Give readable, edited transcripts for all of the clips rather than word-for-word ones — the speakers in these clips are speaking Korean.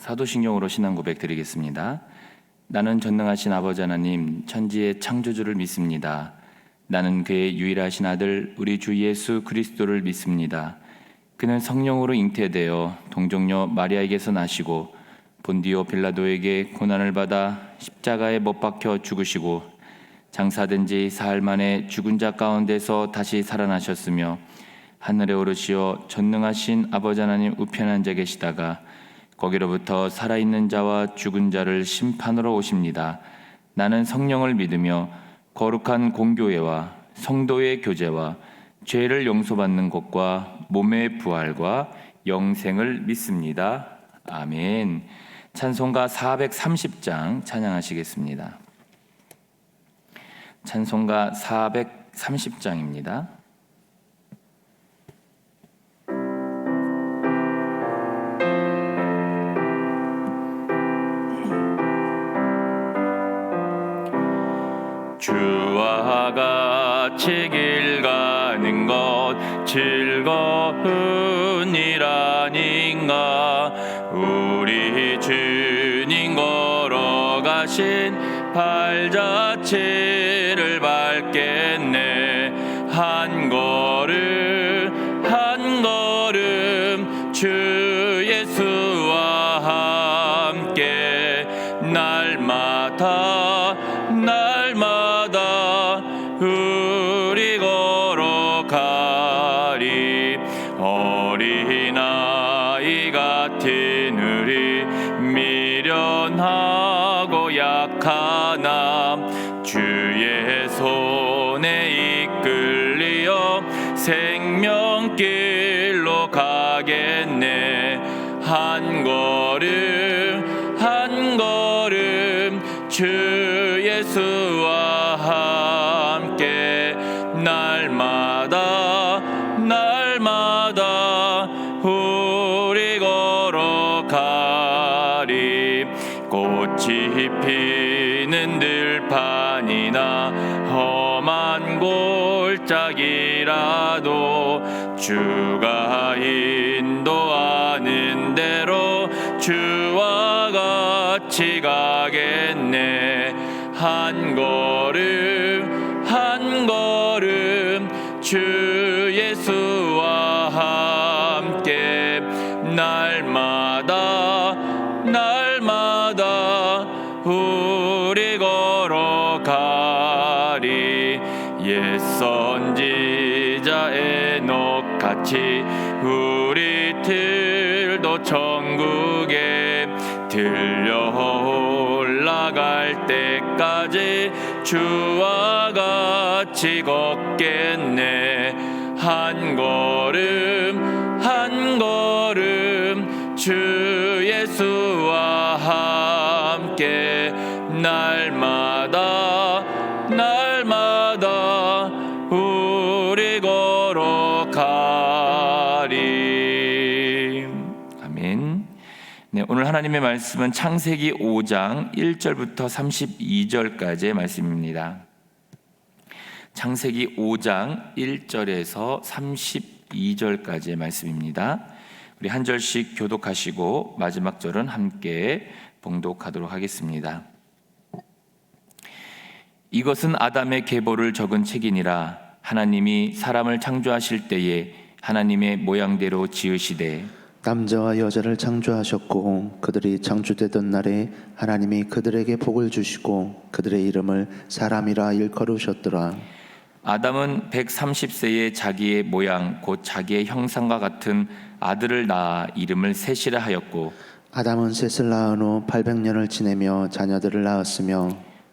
사도신경으로 신앙 고백 드리겠습니다. 나는 전능하신 아버지 하나님 천지의 창조주를 믿습니다. 나는 그의 유일하신 아들 우리 주 예수 그리스도를 믿습니다. 그는 성령으로 잉태되어 동정녀 마리아에게서 나시고 본디오 빌라도에게 고난을 받아 십자가에 못 박혀 죽으시고 장사된 지 사흘 만에 죽은 자 가운데서 다시 살아나셨으며 하늘에 오르시어 전능하신 아버지 하나님 우편에 앉아 계시다가 거기로부터 살아있는 자와 죽은 자를 심판으로 오십니다. 나는 성령을 믿으며 거룩한 공교회와 성도의 교제와 죄를 용서받는 것과 몸의 부활과 영생을 믿습니다. 아멘. 찬송가 430장 찬양하시겠습니다. 찬송가 430장입니다. 주와 같이 길 가는 것 즐거운 일 아닌가. 우리 주님 걸어가신 발자취를 밟겠네. 한 걸음 한 걸음 주 예수와 함께 날마다 우리 걸어가리. 어린아이 같은 우리 미련하고 약하나 주의 손에 이끌리어 생명길로 가겠네. 한 걸음 한 걸음 주 예수와 함께 날마다 우리 걸어가리. 꽃이 피는 들판이나 험한 골짜기라도 주가 인도하는 대로 주와 같이 가겠네. 한 걸음 한 걸음 주 예수와 함께 날마다 우리 걸어가리. 옛 선지자 에녹같이 우리 들도 천국에 들려 올라갈 때까지 주와 같이 걷겠네. 한 걸음 한 걸음 주 예수와 함께 날마다 우리 걸어가리. 아멘. 네, 오늘 하나님의 말씀은 창세기 5장 1절부터 32절까지의 말씀입니다. 창세기 5장 1절에서 32절까지의 말씀입니다. 우리 한 절씩 교독하시고 마지막 절은 함께 봉독하도록 하겠습니다. 이것은 아담의 계보를 적은 책이니라. 하나님이 사람을 창조하실 때에 하나님의 모양대로 지으시되 남자와 여자를 창조하셨고 그들이 창조되던 날에 하나님이 그들에게 복을 주시고 그들의 이름을 사람이라 일컬으셨더라. 아담은 130세에 자기의 모양 곧 자기의 형상과 같은 아들을 낳아 이름을 셋이라 하였고 아담은 셋을 낳은 후 800년을 지내며 자녀들을 낳았으며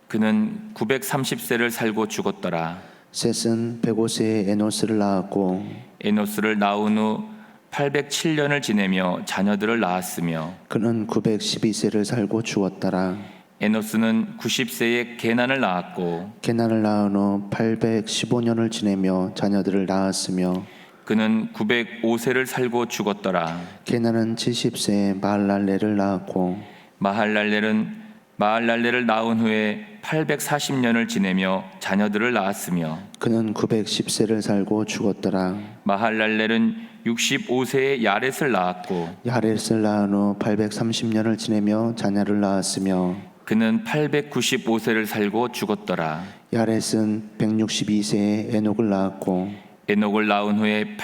그는 930세를 살고 죽었더라. 셋은 105세에 에노스를 낳았고 에노스를 낳은 후 807년을 지내며 자녀들을 낳았으며 그는 912세를 살고 죽었더라. 에노스는 90세에 게난을 낳았고 게난을 낳은 후 815년을 지내며 자녀들을 낳았으며 그는 905세를 살고 죽었더라. 게난은 70세에 마할랄렐을 낳았고 마할랄렐은 마할랄레를 낳은 후에 840년을 지내며 자녀들을 낳았으며 그는 910세를 살고 죽었더라. 마할랄렐은 65세에 야렛을 낳았고 야렛을 낳은 후 830년을 지내며 자녀를 낳았으며 그는 895세를 살고 죽었더라. 야렛은 162세에 에녹을 낳았고 에녹을 낳은 후에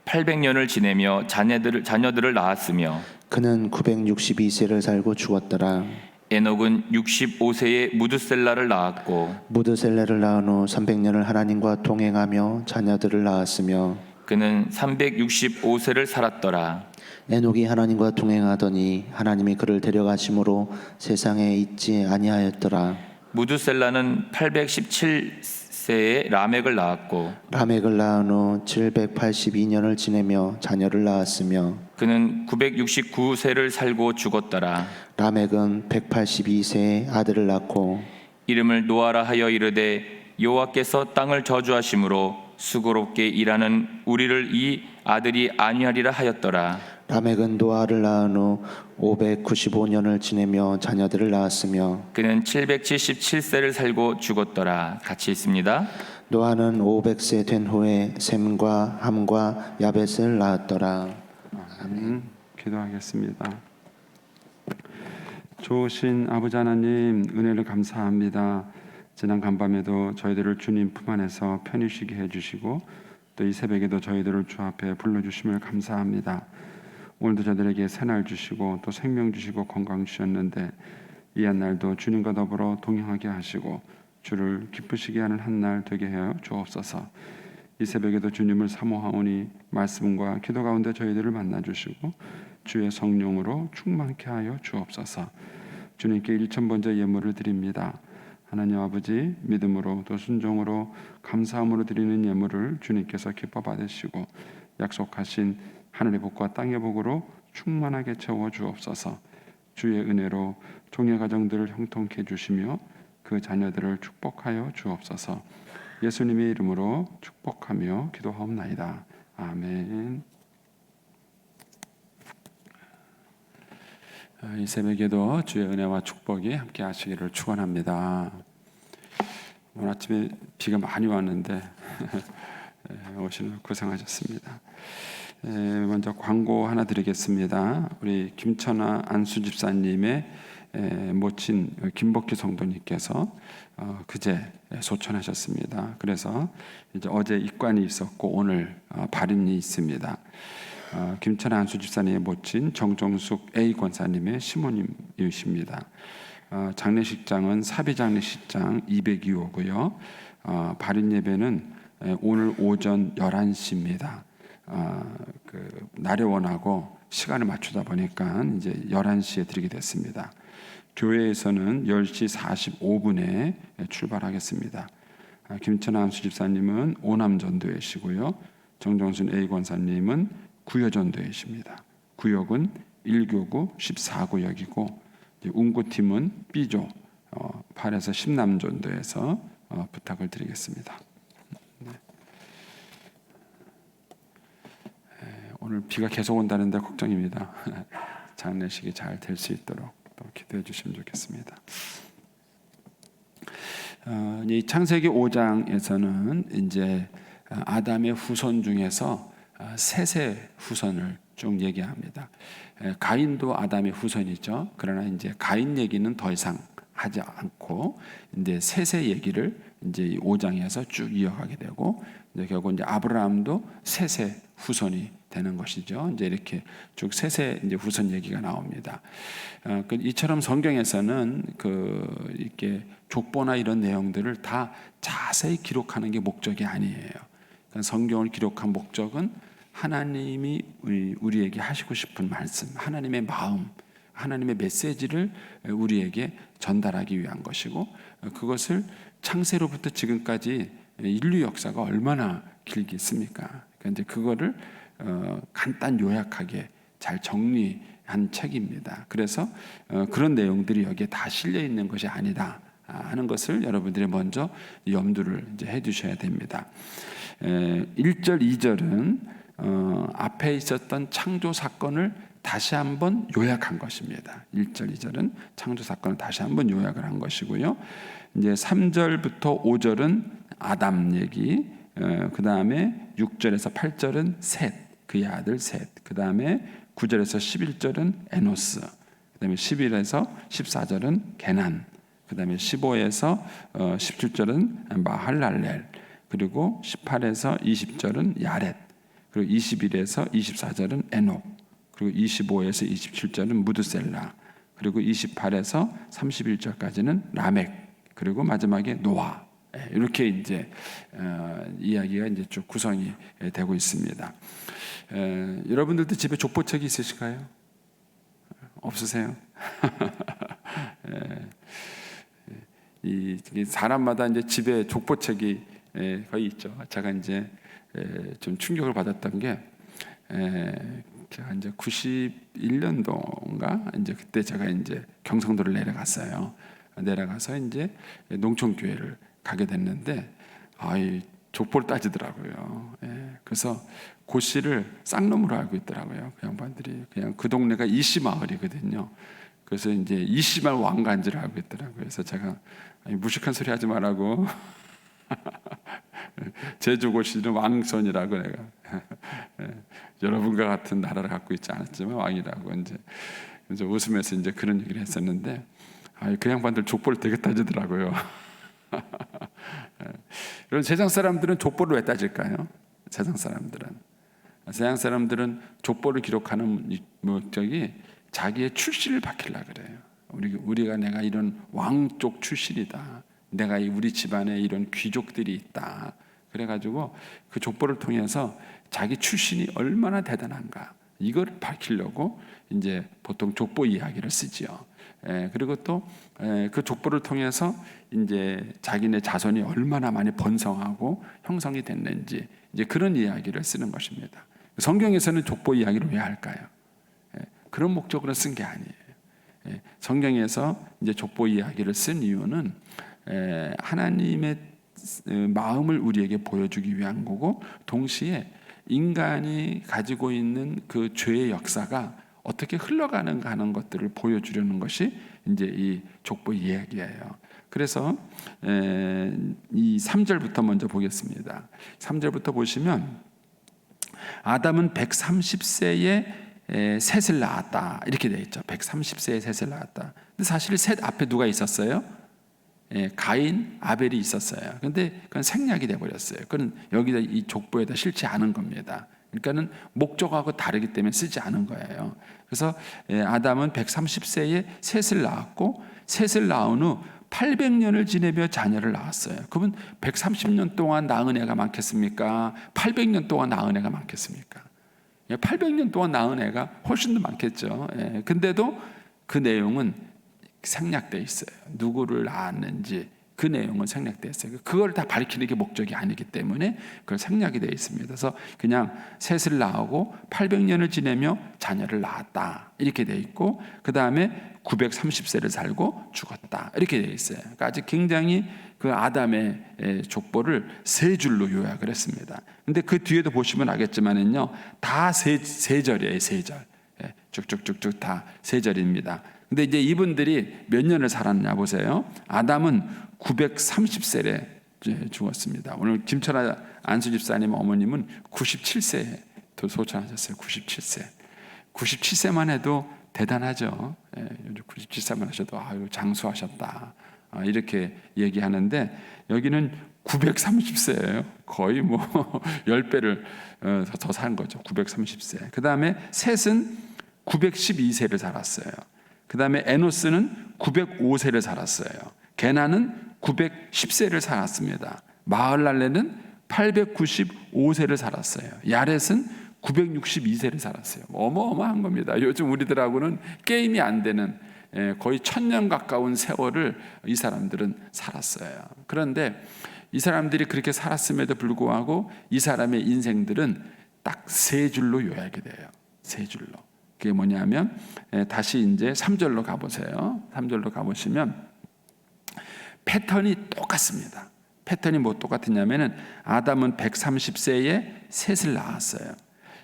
800년을 지내며 자녀들을 낳았으며 그는 962세를 살고 죽었더라. 에녹은 65세에 무드셀라를 낳았고 무드셀레를 낳은 후 300년을 하나님과 동행하며 자녀들을 낳았으며 그는 365세를 살았더라. 에녹이 하나님과 동행하더니 하나님이 그를 데려가심으로 세상에 있지 아니하였더라. 무드셀라는 817세에 라멕을 낳았고 라멕을 낳은 후 782년을 지내며 자녀를 낳았으며 그는 969세를 살고 죽었더라. 라멕은 182세에 아들을 낳고 이름을 노아라 하여 이르되 여호와께서 땅을 저주하심으로 수고롭게 일하는 우리를 이 아들이 안위하리라 하였더라. 라멕은 노아를 낳은 후 595년을 지내며 자녀들을 낳았으며 그는 777세를 살고 죽었더라. 같이 있습니다. 노아는 500세 된 후에 셈과 함과 야벳을 낳았더라. 기도하겠습니다. 좋으신 아버지 하나님, 은혜를 감사합니다. 지난 간밤에도 저희들을 주님 품 안에서 편히 쉬게 해주시고 또 이 새벽에도 저희들을 주 앞에 불러주심을 감사합니다. 오늘도 저들에게 새날 주시고 또 생명 주시고 건강 주셨는데 이 한 날도 주님과 더불어 동행하게 하시고 주를 기쁘시게 하는 한 날 되게 하여 주옵소서. 이 새벽에도 주님을 사모하오니 말씀과 기도 가운데 저희들을 만나 주시고 주의 성령으로 충만케 하여 주옵소서. 주님께 1000번째 예물을 드립니다. 하나님 아버지, 믿음으로 또 순종으로 감사함으로 드리는 예물을 주님께서 기뻐 받으시고 약속하신 하늘의 복과 땅의 복으로 충만하게 채워 주옵소서. 주의 은혜로 종의 가정들을 형통케 해주시며 그 자녀들을 축복하여 주옵소서. 예수님의 이름으로 축복하며 기도하옵나이다. 아멘. 이 새벽에도 주의 은혜와 축복이 함께 하시기를 축원합니다. 오늘 아침에 비가 많이 왔는데 오시는 고생하셨습니다. 먼저 광고 하나 드리겠습니다. 우리 김천아 안수 집사님의 모친 김복희 성도님께서 그제 소천하셨습니다. 그래서 이제 어제 입관이 있었고 오늘 발인이 있습니다. 김천아 안수 집사님의 모친 정종숙 A 권사님의 시모님이십니다. 장례식장은 사비장례식장 202호고요. 발인 예배는 오늘 오전 11시입니다. 나려원하고 시간을 맞추다 보니까 이제 11시에 드리게 됐습니다. 교회에서는 10시 45분에 출발하겠습니다. 김천아 안수 집사님은 오남전도회시고요. 정정순 A 권사님은 구여전도회십니다. 구역은 1교구 14구역이고 운구팀은 B조 8에서 10남전도에서 부탁을 드리겠습니다. 오늘 비가 계속 온다는데 걱정입니다. 장례식이 잘 될 수 있도록 또 기도해 주시면 좋겠습니다. 이 창세기 5장에서는 이제 아담의 후손 중에서 셋의 후손을 쭉 얘기합니다. 가인도 아담의 후손이죠. 그러나 이제 가인 얘기는 더 이상 하지 않고 이제 셋의 얘기를 이제 5장에서 쭉 이어가게 되고 이제 결국 이제 아브라함도 셋의 후손이 되는 것이죠. 이제 이렇게 쭉 셋의 이제 후손 얘기가 나옵니다. 이처럼 성경에서는 이렇게 족보나 이런 내용들을 다 자세히 기록하는 게 목적이 아니에요. 그러니까 성경을 기록한 목적은 하나님이 우리에게 하시고 싶은 말씀, 하나님의 마음, 하나님의 메시지를 우리에게 전달하기 위한 것이고 그것을 창세로부터 지금까지 인류 역사가 얼마나 길겠습니까? 그러니까 이제 그거를 간단 요약하게 잘 정리한 책입니다. 그래서 그런 내용들이 여기에 다 실려 있는 것이 아니다 하는 것을 여러분들이 먼저 염두를 이제 해두셔야 됩니다. 1절, 2절은 앞에 있었던 창조 사건을 다시 한번 요약한 것입니다. 1절, 2절은 창조 사건을 다시 한번 요약을 한 것이고요. 이제 3절부터 5절은 아담 얘기, 그 다음에 6절에서 8절은 셋, 그의 아들 셋, 그 다음에 9절에서 11절은 에노스, 그 다음에 11에서 14절은 게난, 그 다음에 15에서 17절은 마할랄렐, 그리고 18에서 20절은 야렛, 그리고 21에서 24절은 에녹, 그리고 25에서 27절은 무드셀라, 그리고 28에서 31절까지는 라멕, 그리고 마지막에 노아. 이렇게 이제 이야기가 이제 쭉 구성이 되고 있습니다. 여러분들도 집에 족보책이 있으실까요? 없으세요? 이 사람마다 이제 집에 족보책이 거의 있죠. 제가 이제 좀 충격을 받았던 게 제가 이제 91년도인가 이제 그때 제가 이제 경상도를 내려갔어요. 내려가서 이제 농촌교회를 가게 됐는데 이 족보를 따지더라고요. 그래서 고씨를 쌍놈으로 알고 있더라고요. 그 양반들이 그냥 그 동네가 이씨마을이거든요. 그래서 이제 이씨마을 왕간지를 알고 있더라고요. 그래서 제가 무식한 소리 하지 말라고 제주 고씨는 왕손이라고 내가 여러분과 같은 나라를 갖고 있지 않았지만 왕이라고 이제 웃으면서 이제 그런 얘기를 했었는데 그 양반들 족보를 되게 따지더라고요. 그럼 세상 사람들은 족보를 왜 따질까요? 세상 사람들은 족보를 기록하는 목적이 자기의 출신을 밝히려고 그래요. 우리가 내가 이런 왕족 출신이다. 내가 우리 집안에 이런 귀족들이 있다. 그래가지고 그 족보를 통해서 자기 출신이 얼마나 대단한가 이걸 밝히려고 이제 보통 족보 이야기를 쓰지요. 그리고 또 그 족보를 통해서 이제 자기네 자손이 얼마나 많이 번성하고 형성이 됐는지 이제 그런 이야기를 쓰는 것입니다. 성경에서는 족보 이야기를 왜 할까요? 그런 목적으로 쓴 게 아니에요. 성경에서 이제 족보 이야기를 쓴 이유는 하나님의 마음을 우리에게 보여주기 위한 거고, 동시에 인간이 가지고 있는 그 죄의 역사가 어떻게 흘러가는가 하는 것들을 보여주려는 것이 이제 이 족보 이야기예요. 그래서 이 3절부터 먼저 보겠습니다. 3절부터 보시면 아담은 130세에 셋을 낳았다 이렇게 되어 있죠. 130세에 셋을 낳았다. 근데 사실 셋 앞에 누가 있었어요? 가인, 아벨이 있었어요. 그런데 그건 생략이 돼버렸어요. 그건 여기다 이 족보에다 실지 않은 겁니다. 그러니까는 목적하고 다르기 때문에 쓰지 않은 거예요. 그래서 아담은 130세에 셋을 낳았고, 셋을 낳은 후 800년을 지내며 자녀를 낳았어요. 그러면 130년 동안 낳은 애가 많겠습니까? 800년 동안 낳은 애가 많겠습니까? 800년 동안 낳은 애가 훨씬 더 많겠죠. 근데도 그 내용은 생략되어 있어요. 누구를 낳았는지 그 내용은 생략되어 있어요. 그걸 다 밝히는 게 목적이 아니기 때문에 그걸 생략이 되어 있습니다. 그래서 그냥 셋을 낳고 800년을 지내며 자녀를 낳았다 이렇게 되어 있고, 그 다음에 930세를 살고 죽었다 이렇게 되어 있어요. 그러니까 아직 굉장히 그 아담의 족보를 세 줄로 요약을 했습니다. 근데 그 뒤에도 보시면 알겠지만은요, 다 세 절이에요. 세 절. 쭉쭉쭉쭉 다 세 절입니다. 근데 이제 이분들이 몇 년을 살았냐 보세요. 아담은 930세에 죽었습니다. 오늘 김철아 안수 집사님 어머님은 97세에 소천하셨어요. 97세. 97세만 해도 대단하죠. 97세만 하셔도 아유 장수하셨다 이렇게 얘기하는데, 여기는 930세예요. 거의 뭐 10배를 더 산 거죠. 930세. 그 다음에 셋은 912세를 살았어요. 그 다음에 에노스는 905세를 살았어요. 게나는 910세를 살았습니다. 마을랄레는 895세를 살았어요. 야렛은 962세를 살았어요. 어마어마한 겁니다. 요즘 우리들하고는 게임이 안 되는 거의 1000년 가까운 세월을 이 사람들은 살았어요. 그런데 이 사람들이 그렇게 살았음에도 불구하고 이 사람의 인생들은 딱 세 줄로 요약이 돼요. 세 줄로. 그게 뭐냐면 다시 이제 3절로 가보세요. 3절로 가보시면 패턴이 똑같습니다. 패턴이 뭐 똑같으냐면은 아담은 130세에 셋을 낳았어요.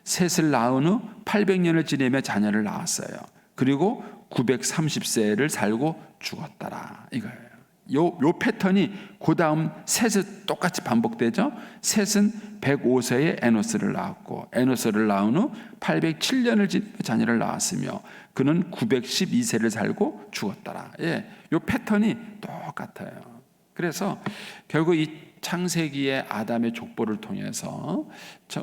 셋을 낳은 후 800년을 지내며 자녀를 낳았어요. 그리고 930세를 살고 죽었더라 이거예요. 요 패턴이 그 다음 셋은 똑같이 반복되죠. 셋은 105세에 에노스를 낳았고 에노스를 낳은 후 807년을 지내며 자녀를 낳았으며 그는 912세를 살고 죽었더라. 예, 요 패턴이 똑같아요. 그래서 결국 이 창세기의 아담의 족보를 통해서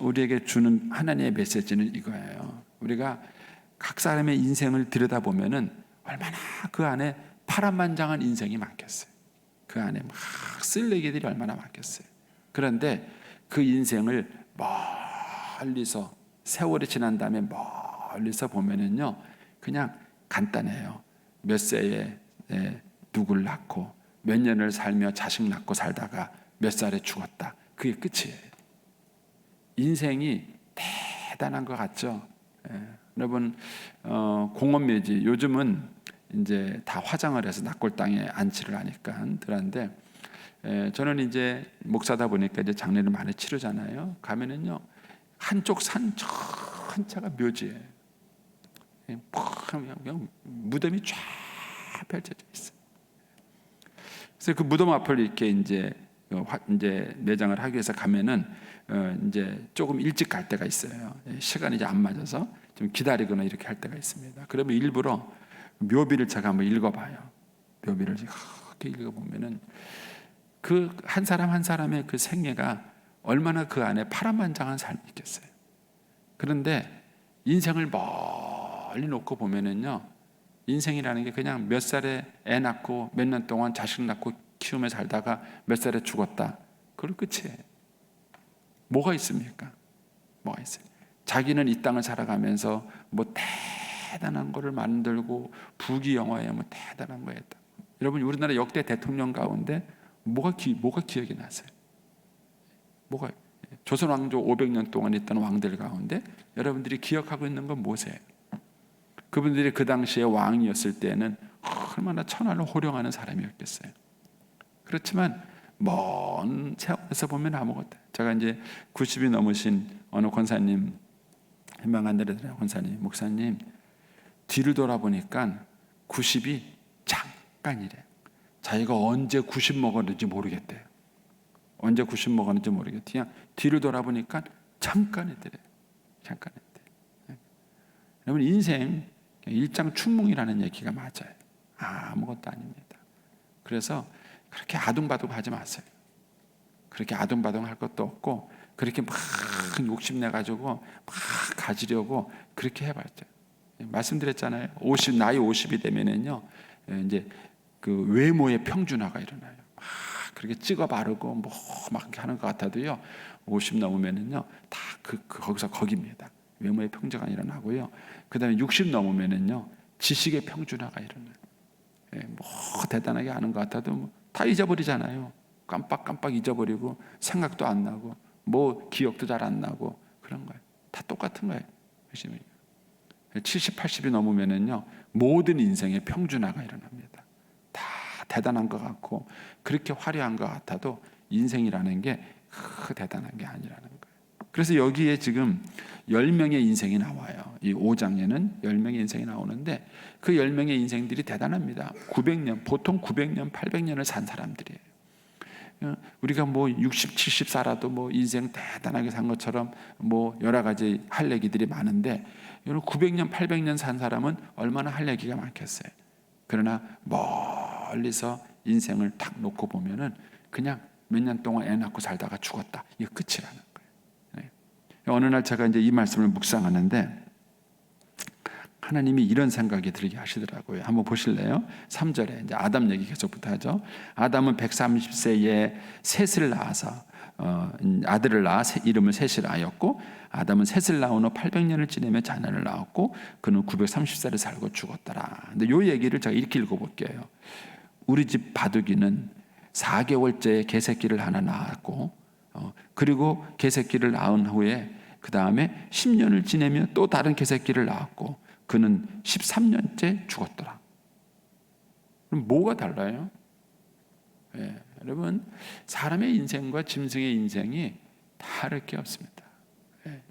우리에게 주는 하나님의 메시지는 이거예요. 우리가 각 사람의 인생을 들여다보면은 얼마나 그 안에 파란만장한 인생이 많겠어요. 그 안에 막 쓸레기들이 얼마나 많겠어요. 그런데 그 인생을 멀리서 세월이 지난 다음에 멀리서 보면은요, 그냥 간단해요. 몇 세에 누굴 낳고 몇 년을 살며 자식 낳고 살다가 몇 살에 죽었다. 그게 끝이에요. 인생이 대단한 것 같죠. 여러분 공원묘지 요즘은 이제 다 화장을 해서 낙골당에 안치를 하니까 그런데 저는 이제 목사다 보니까 이제 장례를 많이 치르잖아요. 가면은요 한쪽 산 전체가 묘지예요. 그냥 무덤이 쫙 펼쳐져 있어요. 그래서 그 무덤 앞을 이렇게 이제 매장을 하기 위해서 가면은 이제 조금 일찍 갈 때가 있어요. 시간이 이제 안 맞아서 좀 기다리거나 이렇게 할 때가 있습니다. 그러면 일부러 묘비를 제가 한번 읽어봐요. 묘비를 이렇게 읽어보면은 그 한 사람 한 사람의 그 생애가 얼마나 그 안에 파란만장한 삶이 있겠어요. 그런데 인생을 멀리 놓고 보면은요, 인생이라는 게 그냥 몇 살에 애 낳고 몇 년 동안 자식 낳고 키우며 살다가 몇 살에 죽었다. 그걸 끝이에요. 뭐가 있습니까? 뭐가 있어요? 자기는 이 땅을 살아가면서 뭐 대단한 거를 만들고 부귀영화에 뭐 대단한 거 했다. 여러분 우리나라 역대 대통령 가운데 뭐가 기억이 나세요? 뭐가 조선 왕조 500년 동안 있던 왕들 가운데 여러분들이 기억하고 있는 건 뭐세요? 그분들이 그 당시에 왕이었을 때는 얼마나 천하를 호령하는 사람이었겠어요. 그렇지만 먼 세월에서 보면 아무것도. 제가 이제 90이 넘으신 어느 권사님, 희망하늘의 권사님, 목사님 뒤를 돌아보니까 90이 잠깐이래. 자기가 언제 90 먹었는지 모르겠대요. 언제 90 먹었는지 모르겠대요. 그냥 뒤를 돌아보니까 잠깐이더래. 잠깐이더래. 여러분 인생 일장춘몽이라는 얘기가 맞아요. 아무것도 아닙니다. 그래서 그렇게 아둥바둥하지 마세요. 그렇게 아둥바둥할 것도 없고 그렇게 막 욕심내가지고 막 가지려고 그렇게 해봤자 말씀드렸잖아요. 나이 50이 되면은요 이제 그 외모의 평준화가 일어나요. 막 그렇게 찍어 바르고 뭐 막 하는 것 같아도요 50 넘으면은요 다 거기서 거기입니다. 외모의 평준화가 일어나고요. 그다음에 60 넘으면은요 지식의 평준화가 일어나요. 뭐 대단하게 하는 것 같아도 뭐 다 잊어버리잖아요. 깜빡 잊어버리고 생각도 안 나고 뭐 기억도 잘 안 나고 그런 거예요. 다 똑같은 거예요. 70, 80이 넘으면은요 모든 인생의 평준화가 일어납니다. 다 대단한 것 같고 그렇게 화려한 것 같아도 인생이라는 게 대단한 게 아니라는 거예요. 그래서 여기에 지금 10명의 인생이 나와요. 이 5장에는 10명의 인생이 나오는데 그 10명의 인생들이 대단합니다. 900년, 보통 900년, 800년을 산 사람들이에요. 우리가 뭐 60, 70 살아도 뭐 인생 대단하게 산 것처럼 뭐 여러 가지 할 얘기들이 많은데 900년, 800년 산 사람은 얼마나 할 얘기가 많겠어요. 그러나 멀리서 인생을 딱 놓고 보면은 그냥 몇 년 동안 애 낳고 살다가 죽었다. 이게 끝이라는 거예요. 어느 날 제가 이제 이 말씀을 묵상하는데 하나님이 이런 생각이 들게 하시더라고요. 한번 보실래요? 3절에 이제 아담 얘기 계속부터 하죠. 아담은 130세에 셋을 낳아서 아들을 낳아 이름을 셋이라 하였고 아담은 셋을 낳은 후 800년을 지내며 자녀를 낳았고 그는 930세를 살고 죽었더라. 근데 이 얘기를 제가 이렇게 읽어볼게요. 우리 집 바둑이는 4개월째에 개새끼를 하나 낳았고 그리고 개새끼를 낳은 후에 그 다음에 10년을 지내며 또 다른 개새끼를 낳았고 그는 13년째 죽었더라. 그럼 뭐가 달라요? 여러분 사람의 인생과 짐승의 인생이 다를 게 없습니다.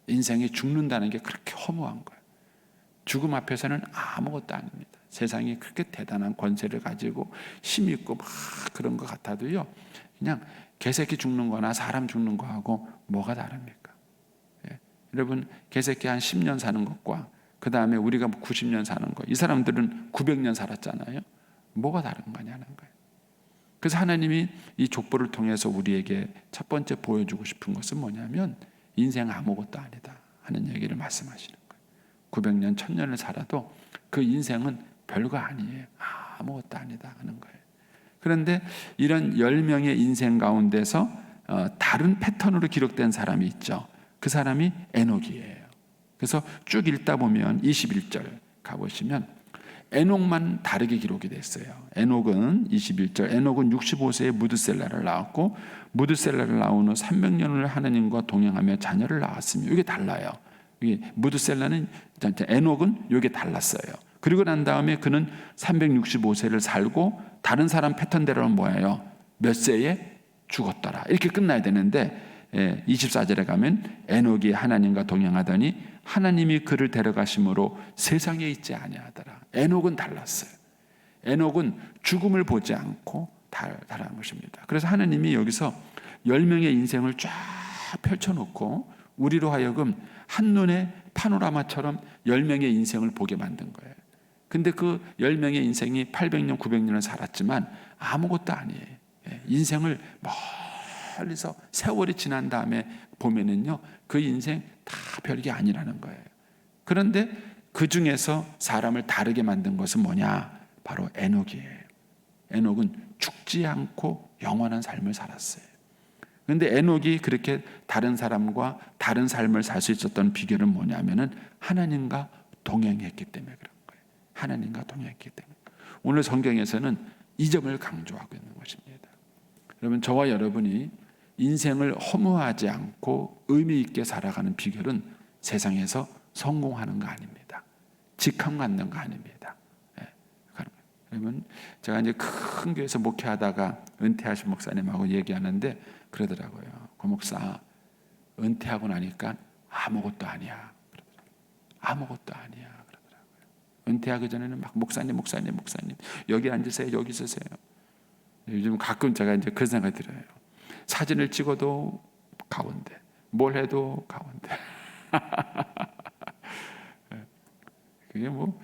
인생이 죽는다는 게 그렇게 허무한 거예요. 죽음 앞에서는 아무것도 아닙니다. 세상이 그렇게 대단한 권세를 가지고 힘 있고 막 그런 것 같아도요, 그냥 개새끼 죽는 거나 사람 죽는 거하고 뭐가 다릅니까? 예. 여러분, 개새끼 한 10년 사는 것과 그 다음에 우리가 90년 사는 거, 이 사람들은 900년 살았잖아요. 뭐가 다른 거냐는 거예요. 그래서 하나님이 이 족보를 통해서 우리에게 첫 번째 보여주고 싶은 것은 뭐냐면, 인생 아무것도 아니다 하는 얘기를 말씀하시는 거예요. 900년, 1000년을 살아도 그 인생은 별거 아니에요. 아무것도 아니다 하는 거예요. 그런데 이런 10명의 인생 가운데서 다른 패턴으로 기록된 사람이 있죠. 그 사람이 에녹이에요. 그래서 쭉 읽다 보면 21절 가보시면 에녹만 다르게 기록이 됐어요. 에녹은 21절, 에녹은 65세에 무드셀라를 낳았고 무드셀라를 낳은 후 300년을 하나님과 동행하며 자녀를 낳았으며, 이게 달라요. 이게 무드셀라는, 에녹은 이게 달랐어요. 그리고 난 다음에 그는 365세를 살고 다른 사람 패턴대로는 뭐예요? 몇 세에 죽었더라. 이렇게 끝나야 되는데 24절에 가면 에녹이 하나님과 동행하더니 하나님이 그를 데려가심으로 세상에 있지 아니하더라. 에녹은 달랐어요. 에녹은 죽음을 보지 않고 달아난 것입니다. 그래서 하나님이 여기서 10명의 인생을 쫙 펼쳐놓고 우리로 하여금 한눈에 파노라마처럼 10명의 인생을 보게 만든 거예요. 근데 그 10명의 인생이 800년, 900년을 살았지만 아무것도 아니에요. 인생을 멀리서 세월이 지난 다음에 보면은요, 그 인생 다 별게 아니라는 거예요. 그런데 그 중에서 사람을 다르게 만든 것은 뭐냐? 바로 에녹이에요. 에녹은 죽지 않고 영원한 삶을 살았어요. 그런데 에녹이 그렇게 다른 사람과 다른 삶을 살 수 있었던 비결은 뭐냐면은 하나님과 동행했기 때문에 그런 거예요. 하나님과 동행했기 때문에. 오늘 성경에서는 이 점을 강조하고 있는 것입니다. 여러분, 저와 여러분이 인생을 허무하지 않고 의미 있게 살아가는 비결은 세상에서 성공하는 거 아닙니다. 직함 갖는 거 아닙니다. 여러분, 제가 이제 큰 교회에서 목회하다가 은퇴하신 목사님하고 얘기하는데 그러더라고요. 고 목사, 은퇴하고 나니까 아무것도 아니야. 아무것도 아니야. 그러더라고요. 은퇴하기 전에는 막 목사님 여기 앉으세요, 여기 있으세요. 요즘 가끔 제가 이제 그런 생각이 들어요. 사진을 찍어도 가운데, 뭘 해도 가운데. 그게 뭐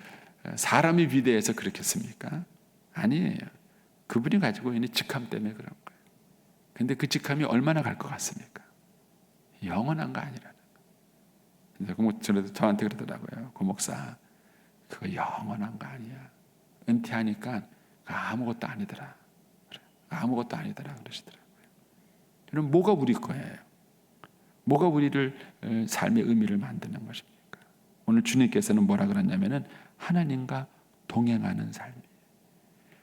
사람이 위대해서 그렇겠습니까? 아니에요. 그분이 가지고 있는 직함 때문에 그런 거예요. 근데 그 직함이 얼마나 갈 것 같습니까? 영원한 거 아니라는 거예요. 저한테 그러더라고요. 고 목사, 그거 영원한 거 아니야. 은퇴하니까 아무것도 아니더라. 아무것도 아니더라 그러시더라고요. 그럼 뭐가 우리 거예요? 뭐가 우리를 삶의 의미를 만드는 것입니까? 오늘 주님께서는 뭐라 그러냐면은 하나님과 동행하는 삶이에요.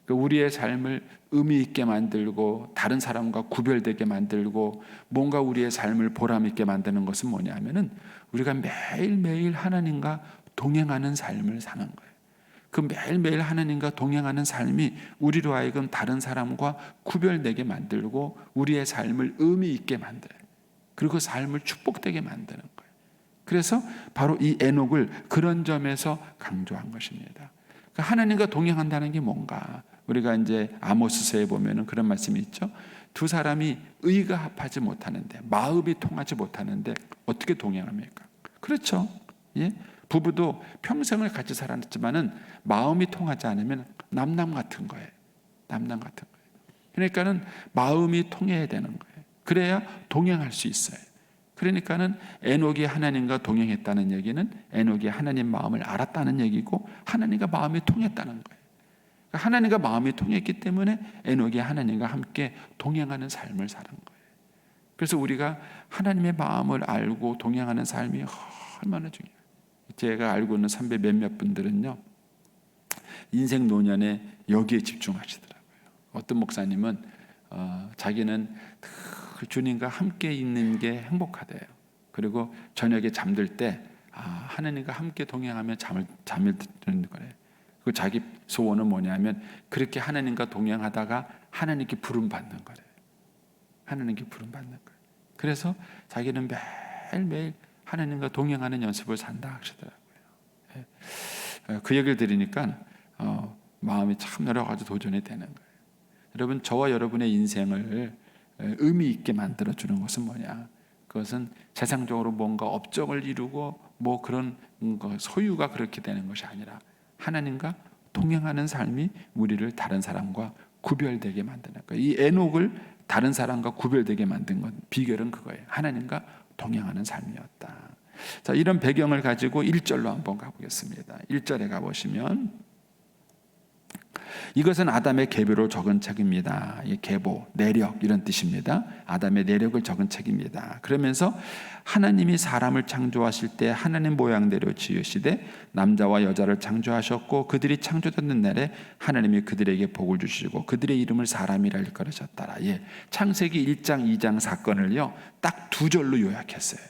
우리의 삶을 의미 있게 만들고 다른 사람과 구별되게 만들고 뭔가 우리의 삶을 보람 있게 만드는 것은 뭐냐면은 우리가 매일매일 하나님과 동행하는 삶을 사는 거예요. 그 매일매일 하나님과 동행하는 삶이 우리로 하여금 다른 사람과 구별되게 만들고 우리의 삶을 의미 있게 만들어요. 그리고 삶을 축복되게 만드는 거예요. 그래서 바로 이 에녹을 그런 점에서 강조한 것입니다. 그러니까 하나님과 동행한다는 게 뭔가? 우리가 이제 아모스서에 보면은 그런 말씀이 있죠. 두 사람이 의가 합하지 못하는데, 마음이 통하지 못하는데 어떻게 동행합니까? 그렇죠. 예? 부부도 평생을 같이 살았지만은 마음이 통하지 않으면 남남 같은 거예요. 남남 같은 거예요. 그러니까는 마음이 통해야 되는 거예요. 그래야 동행할 수 있어요. 그러니까는 에녹이 하나님과 동행했다는 얘기는 에녹이 하나님 마음을 알았다는 얘기고 하나님과 마음이 통했다는 거예요. 하나님과 마음이 통했기 때문에 에녹이 하나님과 함께 동행하는 삶을 사는 거예요. 그래서 우리가 하나님의 마음을 알고 동행하는 삶이 얼마나 중요해요. 제가 알고 있는 선배 몇몇 분들은요, 인생 노년에 여기에 집중하시더라고요. 어떤 목사님은 자기는 주님과 함께 있는 게 행복하대요. 그리고 저녁에 잠들 때 하나님과 함께 동행하며 잠을 드는 거래요. 그 자기 소원은 뭐냐면 그렇게 하나님과 동행하다가 하나님께 부름 받는 거래요. 하나님께 부름 받는 거예요. 그래서 자기는 매일매일 하나님과 동행하는 연습을 산다 하시더라고요. 그 얘기를 들으니까 마음이 참 여러 가지 도전이 되는 거예요. 여러분, 저와 여러분의 인생을 의미 있게 만들어주는 것은 뭐냐? 그것은 세상적으로 뭔가 업적을 이루고 뭐 그런 소유가 그렇게 되는 것이 아니라 하나님과 동행하는 삶이 우리를 다른 사람과 구별되게 만드는 거예요. 이 에녹을 다른 사람과 구별되게 만든 건 비결은 그거예요. 하나님과 동행하는 삶이었다. 자, 이런 배경을 가지고 1절로 한번 가보겠습니다. 1절에 가보시면 이것은 아담의 계보로 적은 책입니다. 이 계보, 내력 이런 뜻입니다. 아담의 내력을 적은 책입니다. 그러면서 하나님이 사람을 창조하실 때 하나님 모양대로 지으시되 남자와 여자를 창조하셨고 그들이 창조되는 날에 하나님이 그들에게 복을 주시고 그들의 이름을 사람이라 일컬으셨더라. 창세기 1장, 2장 사건을요 딱 2절로 요약했어요.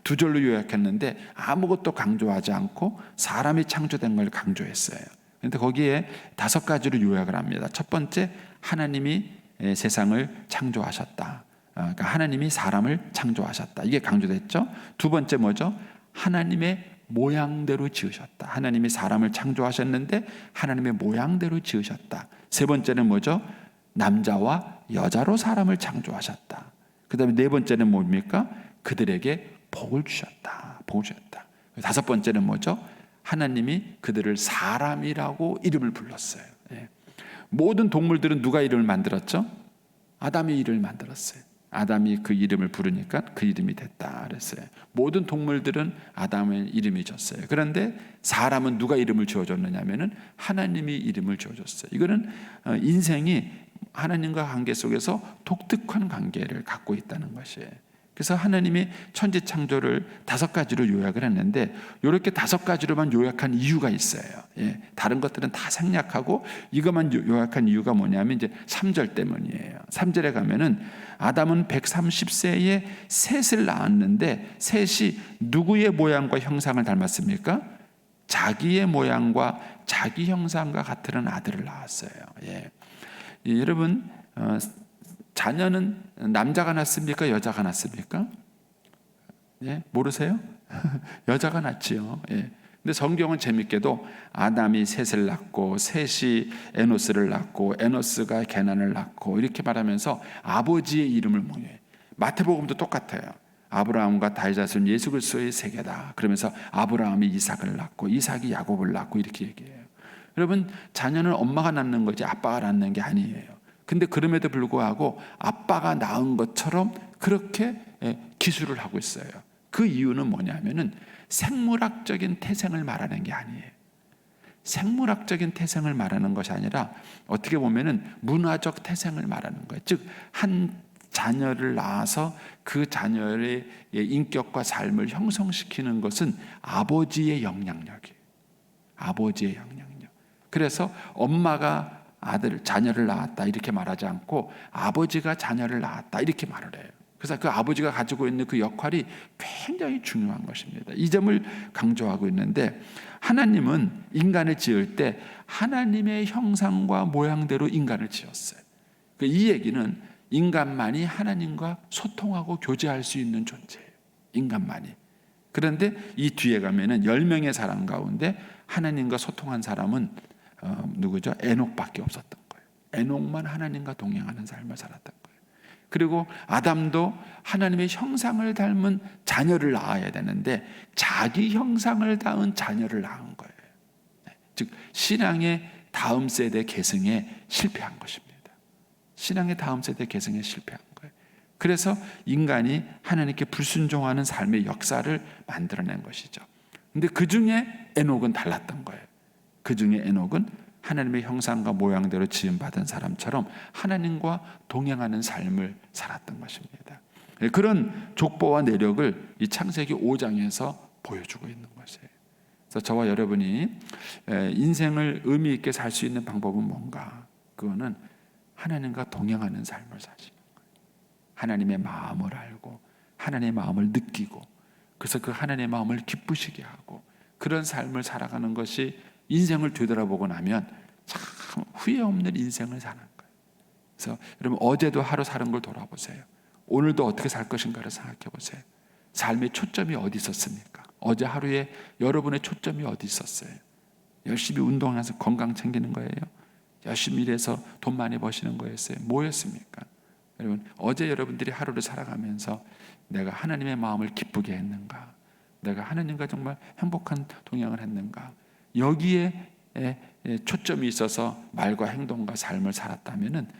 2절로 요약했는데 아무것도 강조하지 않고 사람이 창조된 걸 강조했어요. 그런데 거기에 5가지로 요약을 합니다. 첫 번째, 하나님이 세상을 창조하셨다. 그러니까 하나님이 사람을 창조하셨다. 이게 강조됐죠. 두 번째 뭐죠? 하나님의 모양대로 지으셨다. 하나님이 사람을 창조하셨는데 하나님의 모양대로 지으셨다. 세 번째는 뭐죠? 남자와 여자로 사람을 창조하셨다. 그 다음에 네 번째는 뭡니까? 그들에게 복을 주셨다. 복을 주셨다. 5번째는 뭐죠? 하나님이 그들을 사람이라고 이름을 불렀어요. 모든 동물들은 누가 이름을 만들었죠? 아담이 이름을 만들었어요. 아담이 그 이름을 부르니까 그 이름이 됐다 그랬어요. 모든 동물들은 아담의 이름이 졌어요. 그런데 사람은 누가 이름을 지어줬느냐면은 하나님이 이름을 지어줬어요. 이거는 인생이 하나님과 관계 속에서 독특한 관계를 갖고 있다는 것이에요. 그래서 하나님이 천지 창조를 5가지로 요약을 했는데 이렇게 5가지로만 요약한 이유가 있어요. 다른 것들은 다 생략하고 이것만 요약한 이유가 뭐냐면 이제 3절 때문이에요. 3절에 가면은 아담은 130세에 셋을 낳았는데 셋이 누구의 모양과 형상을 닮았습니까? 자기의 모양과 자기 형상과 같은 아들을 낳았어요. 여러분, 자녀는 남자가 낳습니까? 여자가 낳습니까? 모르세요? 여자가 낳지요. 근데 성경은 재밌게도 아담이 셋을 낳고 셋이 에노스를 낳고 에노스가 게난을 낳고 이렇게 말하면서 아버지의 이름을 몽여해요. 마태복음도 똑같아요. 아브라함과 다윗은 예수 그리스도의 세계다. 그러면서 아브라함이 이삭을 낳고 이삭이 야곱을 낳고 이렇게 얘기해요. 여러분, 자녀는 엄마가 낳는 거지 아빠가 낳는 게 아니에요. 근데 그럼에도 불구하고 아빠가 낳은 것처럼 그렇게 기술을 하고 있어요. 그 이유는 뭐냐면은 생물학적인 태생을 말하는 게 아니에요. 생물학적인 태생을 말하는 것이 아니라 어떻게 보면은 문화적 태생을 말하는 거예요. 즉, 한 자녀를 낳아서 그 자녀의 인격과 삶을 형성시키는 것은 아버지의 영향력이에요. 아버지의 영향력. 그래서 엄마가 자녀를 낳았다 이렇게 말하지 않고 아버지가 자녀를 낳았다 이렇게 말을 해요. 그래서 그 아버지가 가지고 있는 그 역할이 굉장히 중요한 것입니다. 이 점을 강조하고 있는데 하나님은 인간을 지을 때 하나님의 형상과 모양대로 인간을 지었어요. 이 얘기는 인간만이 하나님과 소통하고 교제할 수 있는 존재예요. 인간만이. 그런데 이 뒤에 가면은 10명의 사람 가운데 하나님과 소통한 사람은 누구죠? 에녹밖에 없었던 거예요. 에녹만 하나님과 동행하는 삶을 살았던 거예요. 그리고 아담도 하나님의 형상을 닮은 자녀를 낳아야 되는데 자기 형상을 닮은 자녀를 낳은 거예요. 즉 신앙의 다음 세대 계승에 실패한 것입니다. 신앙의 다음 세대 계승에 실패한 거예요. 그래서 인간이 하나님께 불순종하는 삶의 역사를 만들어낸 것이죠. 근데 그 중에 에녹은 달랐던 거예요. 그 중에 에녹은 하나님의 형상과 모양대로 지음받은 사람처럼 하나님과 동행하는 삶을 살았던 것입니다. 그런 족보와 내력을 이 창세기 5장에서 보여주고 있는 것이에요. 그래서 저와 여러분이 인생을 의미 있게 살 수 있는 방법은 뭔가? 그거는 하나님과 동행하는 삶을 사시는 거예요. 하나님의 마음을 알고 하나님의 마음을 느끼고 그래서 그 하나님의 마음을 기쁘시게 하고 그런 삶을 살아가는 것이 인생을 되돌아보고 나면 참 후회 없는 인생을 사는 거예요. 그래서 여러분 어제도 하루 사는 걸 돌아보세요. 오늘도 어떻게 살 것인가를 생각해 보세요. 삶의 초점이 어디 있었습니까? 어제 하루에 여러분의 초점이 어디 있었어요? 열심히 운동해서 건강 챙기는 거예요? 열심히 일해서 돈 많이 버시는 거였어요? 뭐였습니까? 여러분, 어제 여러분들이 하루를 살아가면서 내가 하나님의 마음을 기쁘게 했는가? 내가 하나님과 정말 행복한 동행을 했는가? 여기에 초점이 있어서 말과 행동과 삶을 살았다면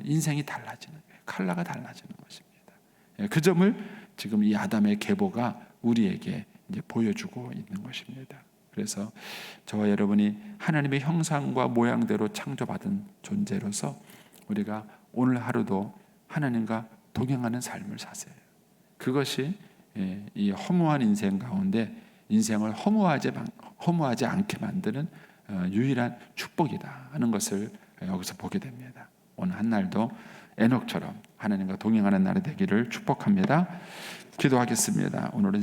인생이 달라지는 거예요. 컬러가 달라지는 것입니다. 그 점을 지금 이 아담의 계보가 우리에게 이제 보여주고 있는 것입니다. 그래서 저와 여러분이 하나님의 형상과 모양대로 창조받은 존재로서 우리가 오늘 하루도 하나님과 동행하는 삶을 사세요. 그것이 이 허무한 인생 가운데 인생을 허무하지 않게 만드는 유일한 축복이다 하는 것을 여기서 보게 됩니다. 오늘 한 날도 에녹처럼 하나님과 동행하는 날이 되기를 축복합니다. 기도하겠습니다. 오늘은